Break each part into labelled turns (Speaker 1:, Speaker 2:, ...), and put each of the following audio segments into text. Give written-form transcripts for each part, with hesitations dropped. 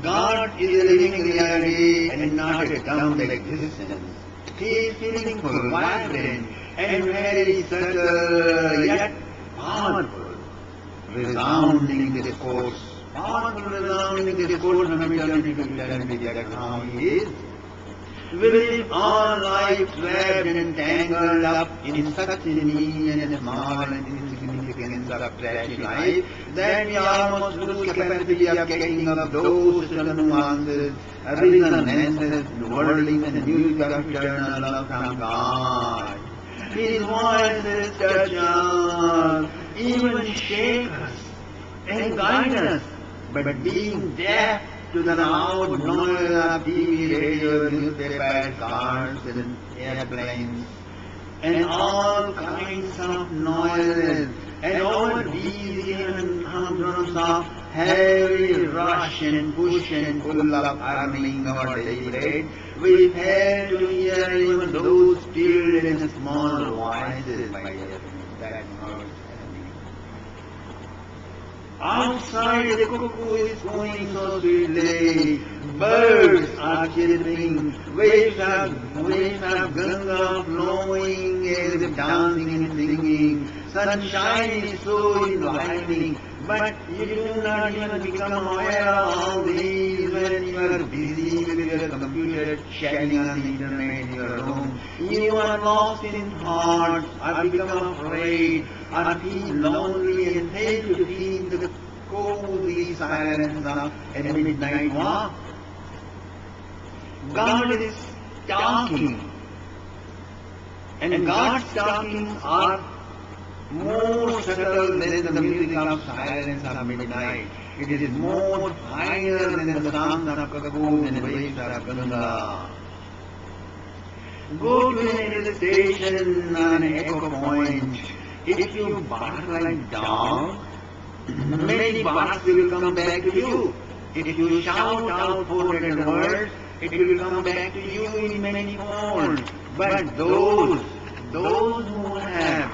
Speaker 1: God is a living reality and not a dumb existence. He is meaningful, vibrant, and very subtle, yet powerful, resounding discourse. Powerful, resounding discourse from eternity to eternity, that's how He is. With all life wrapped and tangled up in such mean and small and insignificance of trashy life that we almost lose capacity of getting up those subtle nuances, resonances, whirling and music of eternal love from God. His voices touch us, even shake us and guide us, but being deaf to the loud noise of TV, radio, newspapers, cars, and airplanes, and all kinds of noises, and all these even humdrums of heavy rush and push and pull of earning our daily bread, we fail to hear even those still and small voices, my dear friends. That's how it's happening. Outside the cuckoo is going so sweetly, birds are chirping, waves of Ganga flowing as if dancing and singing, sunshine is so enlivening, but you do not even become aware of all these when you are busy with your computer chatting on the internet in your room. You are lost in thoughts, or become afraid, or feel lonely and fail to feel the cozy silence of a midnight walk. God is talking, and God's talkings are more subtle than the music of silence of midnight. It is more finer than the songs of cuckoos and waves of Ganga. Go to an hill station on an echo point. If you bark like dog, many barks will come back to you. If you shout out 400 words, it will come back to you in many folds. But those who have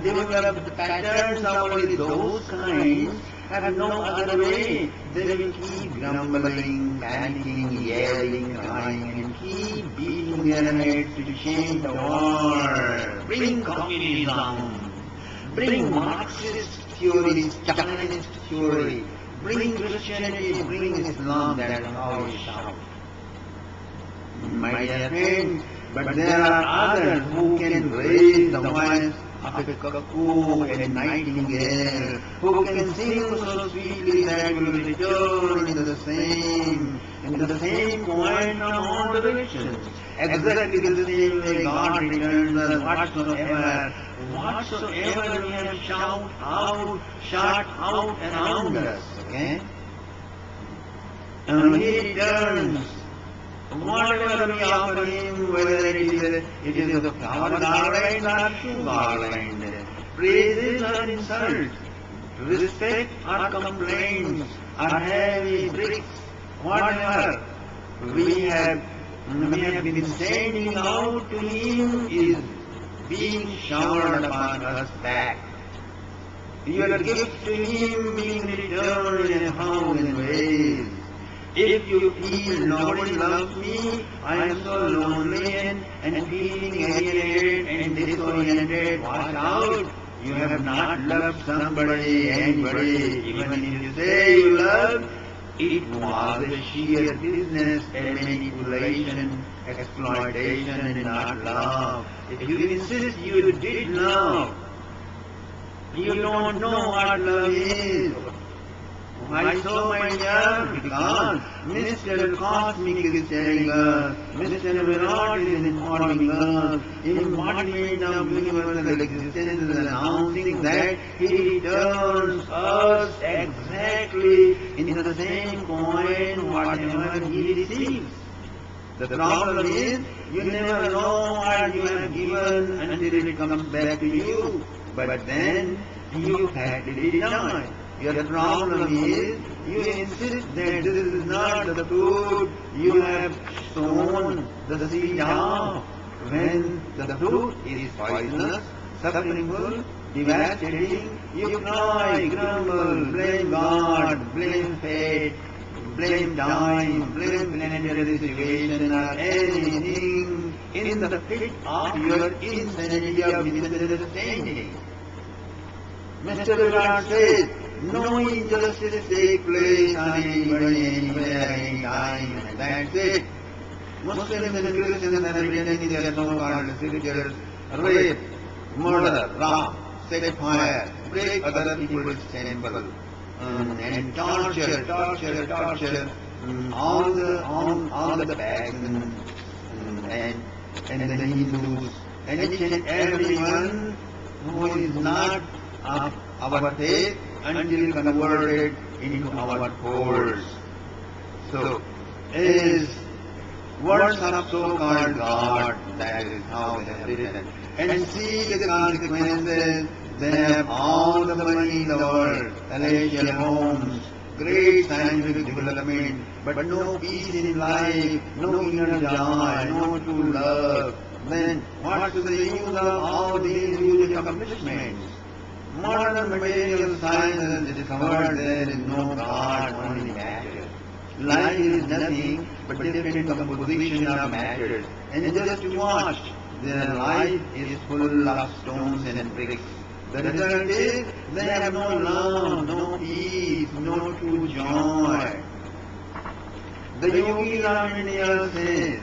Speaker 1: developed patterns of only those kinds have no other way. They will keep grumbling, panicking, yelling, crying, and keep beating their heads to change the world. Bring communism. Bring Marxist theory, Stalinist theory. Bring Christianity, bring Islam, that's how we shout. My dear friends, but there are others who can raise the voice of a cuckoo and a nightingale, who can sing so sweetly that will return in the same point from all directions. Exactly the same way God returns us whatsoever we have shout out around us, okay? And He returns whatever we offer Him, whether it is a flower garland or shoe garland, praises or insults, respect or complaints, or heavy bricks, whatever we have been sending out to Him is being showered upon us back. Your gift to Him being returned in 1,000 ways. If you feel nobody loves me, I am so lonely and feeling alienated and disoriented, watch out. You have not loved somebody, anybody, even if you say you love, it was a sheer business, a manipulation, exploitation, and not love. If you insist you did love, you don't know what love is. Why so, my dear? Because Mr. Cosmic is telling us, Mr. Virat is informing us, embodiment of universal existence is announcing that He returns us exactly in the same coin whatever He receives. The problem is, you never know what you have given until it comes back to you. But then, you fatally deny. Your problem is, you insist that this is not the food you have sown the seed of, when the fruit is poisonous, sufferingful, devastating, you cry, grumble, blame God, blame fate, blame time, blame planetary situation or anything in the pit of your insanity of misunderstanding. Mr. Virat says, no injustice take place on anybody, anywhere, anytime, and that's it. Muslims and Christians have written in their so-called scriptures, rape, murder, rape, set fire, break other people's temple, and torture, all the pagans and the Hindus, and each and everyone who is not of our faith until converted into our folds. So, is words of so-called God, that is how they have written. And see the consequences. They have all the money in the world, palatial homes, great scientific development, but no peace in life, no inner joy, no true love. Then what's the use of all these huge accomplishments? Modern material science has discovered there is no God, only matter. Life is nothing but different composition of matter. And just watch, their life is full of stones and bricks. The result is they have no love, no peace, no true joy. The yogis of India says,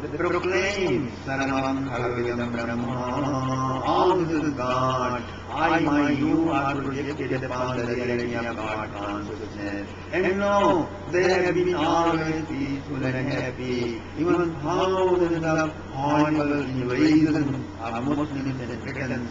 Speaker 1: they proclaim Sarvam Khalvidam Brahma, all this is God. I, my, you are projected upon the reality of God consciousness. And no, they have been always peaceful and happy. Even thousands of horrible invasions of Muslims and Britons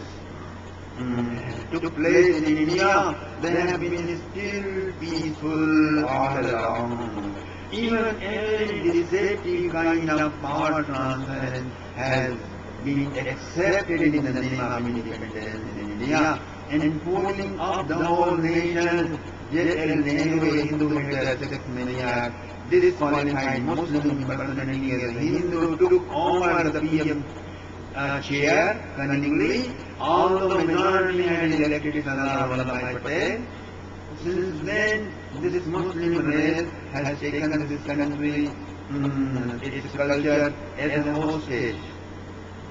Speaker 1: took place in India, they have been still peaceful all along. Even every deceptive kind of power transference has been accepted in the name of independence in India, and pulling up the whole nation. Jawaharlal Nehru, a Hindu sex maniac, disqualified Muslim impersonating as a Hindu, took over the PM chair cunningly, although minority had elected Sardar Vallabhbhai Patel. Since then, this Muslim race has taken this country, its culture as a hostage.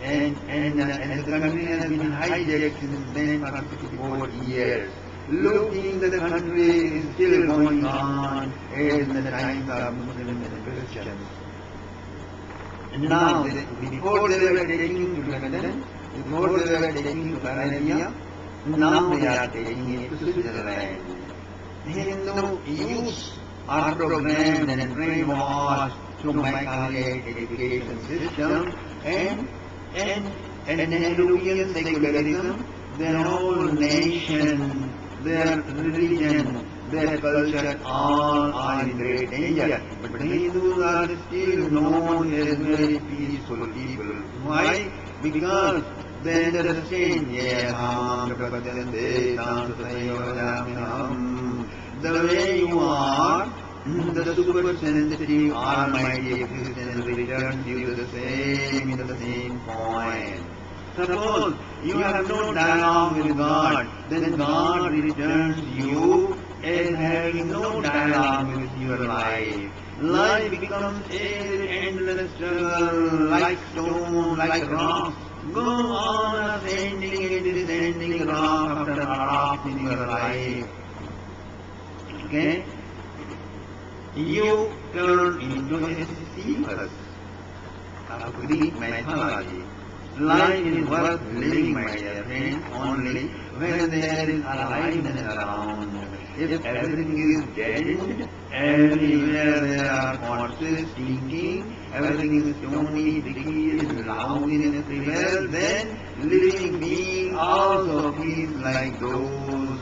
Speaker 1: And the country has been hijacked since then for 64 years. Looting the country is still going on as in the times of Muslims and Christians. And now, before they were taking to London, before they were taking to Arabia, now they are taking it to Switzerland. Hindu youths are programmed and brainwashed through Machiavellian education system and Nehruvian secularism. Their whole nation, their religion, their culture, all are in great danger. But the Hindus are still known as very peaceful people. Why? Because they understand, the way you are, the super sensitive almighty existence returns you the same in the same point. Suppose you have no dialogue with God, then God returns you as having no dialogue with your life. Life becomes an endless struggle, like stone, like rock. Go on ascending and descending rock after rock in your life. Okay? You turn into a Sisyphus of Greek mythology. Life is worth living, my dear friend, only when there is aliveness around. If everything is deadened, everywhere there are forces thinking, everything is stony, bricky, loudiness prevails, then living being also feels like those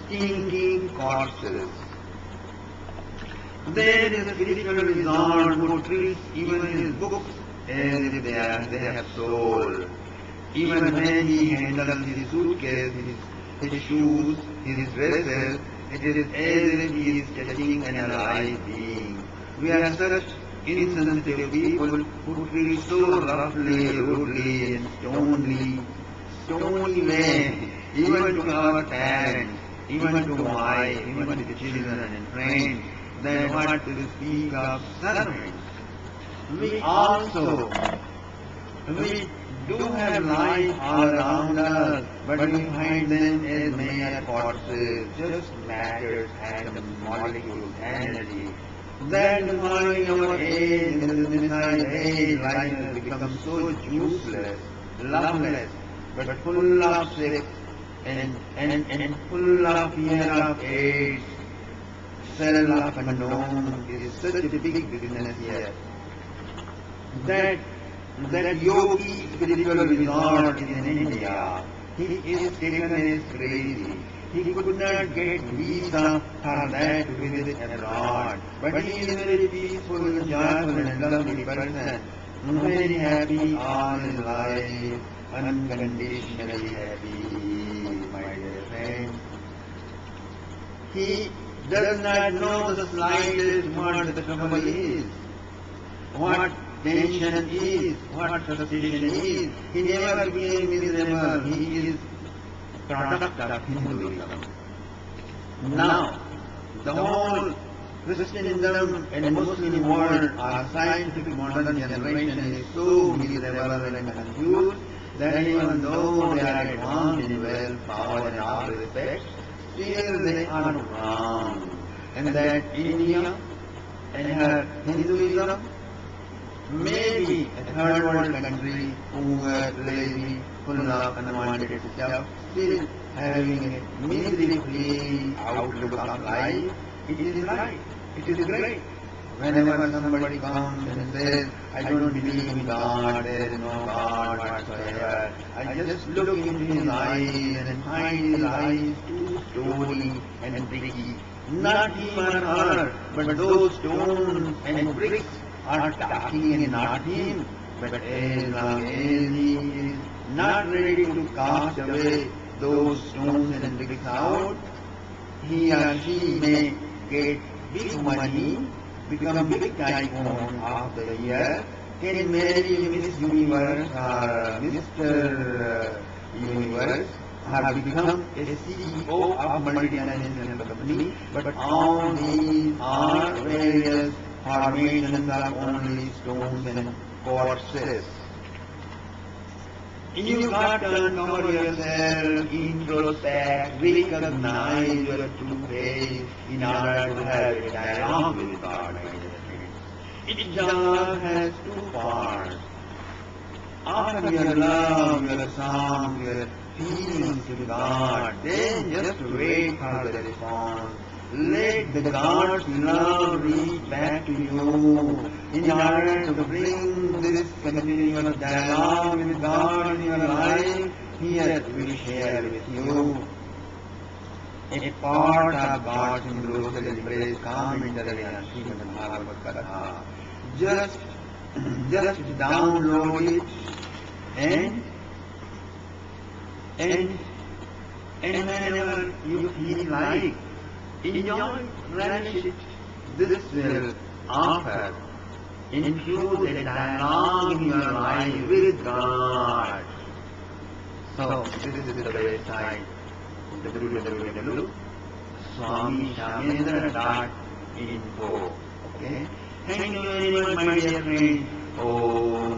Speaker 1: stinking corpses. There is a spiritual wizard who treats even his books as if they have soul. Even when he handles his suitcase, his shoes, his dresses, it is as if he is touching an alive being. We are such insensitive people who treat so roughly, rudely, and stony way, even to our parents, even to wife, even to children and friends, then what to speak of servants? We also, we do have life all around us, but we find them as mere forces, just matters, atoms, molecules, energy. That is why in our age, in the missile age, life has become so useless, loveless, but full of sex and full of fear of AIDS. Cell of unknown is such a big business here. That yogi spiritual resort is in India. He is taken as crazy. He could not get visa for that to visit abroad. But he is a very peaceful, joyful and lovely person. Very happy all his life. Unconditionally happy, my dear friend. He does not know the slightest what the trouble is, what tension is, what frustration is. He never became miserable. He is product of Hinduism. Now, the whole Christendom and Muslim world, our scientific modern generation is so miserable and confused that even though they are advanced in wealth, power and all respects, still they are wrong. And that India and her Hinduism may be a third world country, poor, lazy, full of unwanted stuff, still having a miserably outlook of life. It is right. It is great. Whenever somebody comes and says, I don't believe in God, there is no God whatsoever, I just look into his eyes and find his eyes too stony and bricky. Not him or her, but those stones and bricks are talking and not him. But as long as he is not ready to cast away those stones and bricks out, he or she may get big money, become big tycoon of the year, can marry Miss Universe or Mr. Universe, or become a CEO of multinational company, but all these are various formations of only stones and quartzes. You got to uncover yourself, introspect, recognize your true face in order to have a dialogue with God. Each dialogue has two parts. Offer your love, your song, your feelings to God. Then just wait for the response. Let the God's love reach back to you in order to bring this continuous dialogue with God in your life. Here we share with you a part of God's universal embrace commentary on Srimad Bhagavad Gita. Just download it and whenever you feel like, enjoy, relish it. This will offer, include a dialogue in your life with God. So, this is the website, www.swamishamendra.info. Okay? Thank you very much, my dear friend. Om